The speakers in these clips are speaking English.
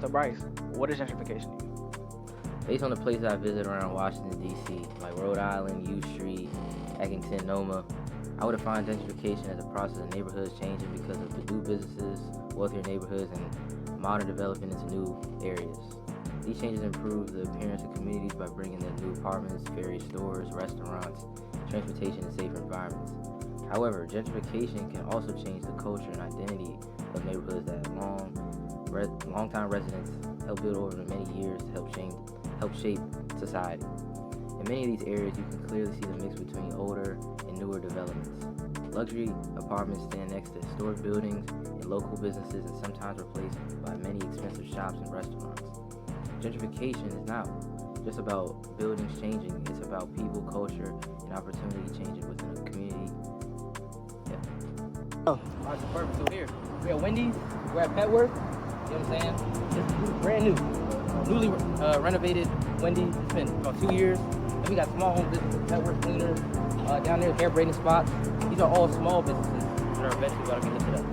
So Bryce, what is gentrification? Based on the places I visit around Washington, D.C., like Rhode Island, U Street, Eckington, Noma, I would define gentrification as a process of neighborhoods changing because of the new businesses, wealthier neighborhoods, and modern development into new areas. These changes improve the appearance of communities by bringing in new apartments, various stores, restaurants, transportation, and safer environments. However, gentrification can also change the culture and identity of neighborhoods that long-time residents help build over many years to help shape society. In many of these areas, you can clearly see the mix between older and newer developments. Luxury apartments stand next to historic buildings and local businesses and sometimes replaced by many expensive shops and restaurants. Gentrification is not just about buildings changing, it's about people, culture, and opportunity changing within a community. Yeah. All right, so perfect. So here, we're at Wendy's, we're at Petworth, you know what I'm saying? This is brand new, newly renovated Wendy's. It's been about 2 years. And we got small home businesses, Petworth Cleaners, down there, hair braiding spots. These are all small businesses that are eventually going to be lifted up.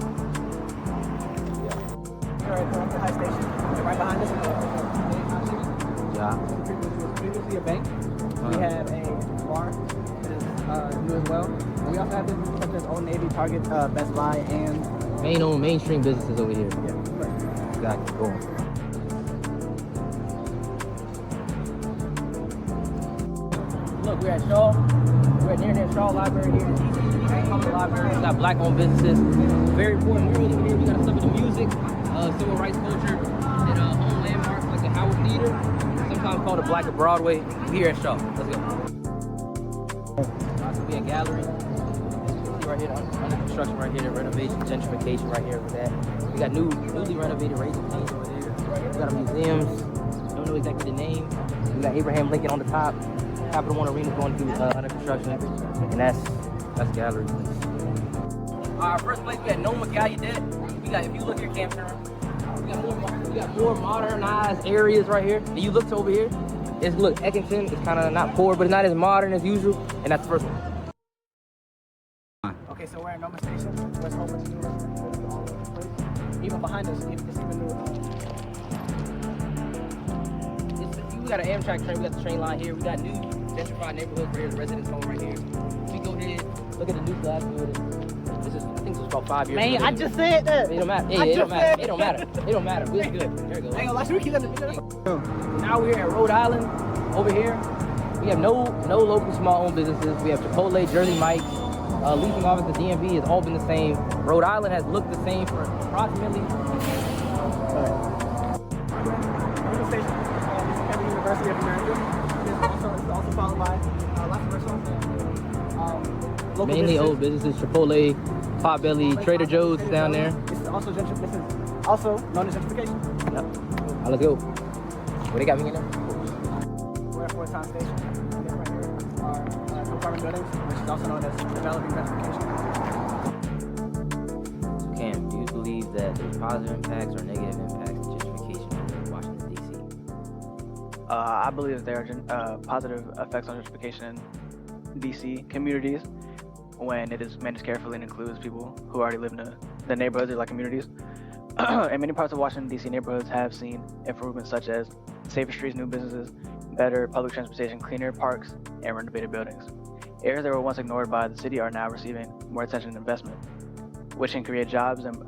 We're at the high station, and right behind us is previously a bank. We have a bar that is new as well. And we also have businesses such as Old Navy, Target, Best Buy, and Mainstream businesses over here. yeah. Exactly. Go on. Look, we're at Shaw. We're near Shaw Library here in DC. Bank Public Library. We got black-owned businesses. Very important murals over here. We got stuff with the music, civil rights culture, and home landmarks like the Howard Theater, sometimes called the Black of Broadway. We're here at Shaw. Let's go. So we at Gallery. See right here, under construction right here, the renovation, gentrification right here with that. We got newly renovated Raisin Cane's over there. We got museums. Don't know exactly the name. We got Abraham Lincoln on the top. Capital One Arena going through under construction, and that's Gallery. Our first place we got Noma Gallaudet. We got, if you look here, Camren, we got more modernized areas right here. And you look to over here, look, Eckington is kind of not poor, but it's not as modern as usual, and that's the first one. Okay, so we're at Noma Station. There's a whole bunch of new restaurants all over the place. Even behind us, it's even new. We got an Amtrak train, we got the train line here, we got new gentrified neighborhoods right here, the residence home right here. We go ahead, look at the new glass building. This is, I think this was about 5 years ago. Man, I just said that. It don't matter. It don't matter. It don't matter. It don't matter. We're good. There you go. Hang on, let's keep letting it. Now we're at Rhode Island. Over here, we have no local small-owned businesses. We have Chipotle, Jersey Mike's, leasing office, the DMV has all been the same. Rhode Island has looked the same for approximately. University of America. It's also followed by lots of restaurants. Mainly old businesses, Chipotle, Potbelly, Trader Joe's down there. This is also known as gentrification. Yep. Let's go. What they got me in there? We're at Fort Town Station. And then right here are two apartment buildings, which is also known as developing gentrification. So Cam, do you believe that there's positive impacts or negative impacts in gentrification here in Washington, D.C.? I believe that there are positive effects on gentrification in DC communities when it is managed carefully and includes people who already live in the neighborhoods or like communities. And many parts of Washington, DC neighborhoods have seen improvements such as safer streets, new businesses, better public transportation, cleaner parks, and renovated buildings. Areas that were once ignored by the city are now receiving more attention and investment, which can create jobs and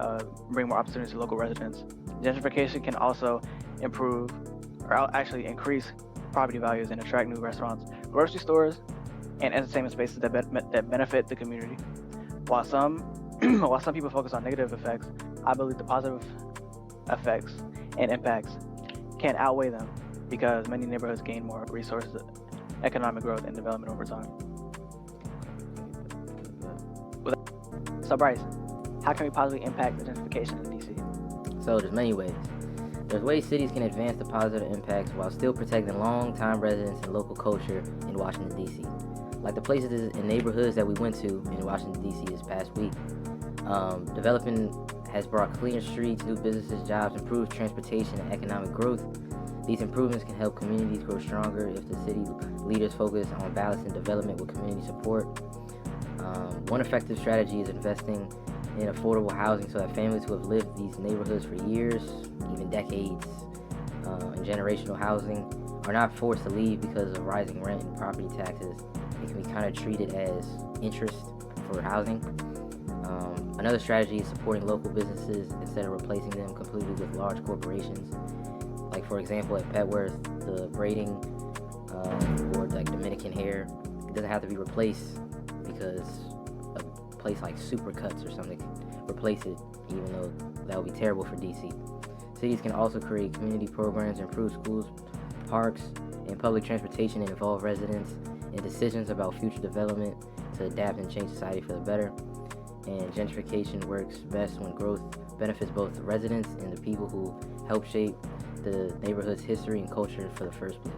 bring more opportunities to local residents. Gentrification can also improve or actually increase property values and attract new restaurants, grocery stores, and entertainment spaces that benefit the community. While some people focus on negative effects, I believe the positive effects and impacts can outweigh them because many neighborhoods gain more resources, economic growth, and development over time. So Bryce, how can we positively impact the gentrification in DC? So there's many ways. There's ways cities can advance the positive impacts while still protecting long-time residents and local culture in Washington, D.C. Like the places and neighborhoods that we went to in Washington, D.C. this past week. Development has brought cleaner streets, new businesses, jobs, improved transportation, and economic growth. These improvements can help communities grow stronger if the city leaders focus on balancing development with community support. One effective strategy is investing in affordable housing so that families who have lived these neighborhoods for years, even decades, in generational housing are not forced to leave because of rising rent and property taxes. It can be kind of treated as interest for housing. Another strategy is supporting local businesses instead of replacing them completely with large corporations. Like for example, at Petworth, the braiding or like Dominican hair, it doesn't have to be replaced because a place like Supercuts or something can replace it, even though that would be terrible for DC. Cities can also create community programs, improve schools, parks, and public transportation and involve residents in decisions about future development to adapt and change society for the better. And gentrification works best when growth benefits both the residents and the people who help shape the neighborhood's history and culture for the first place.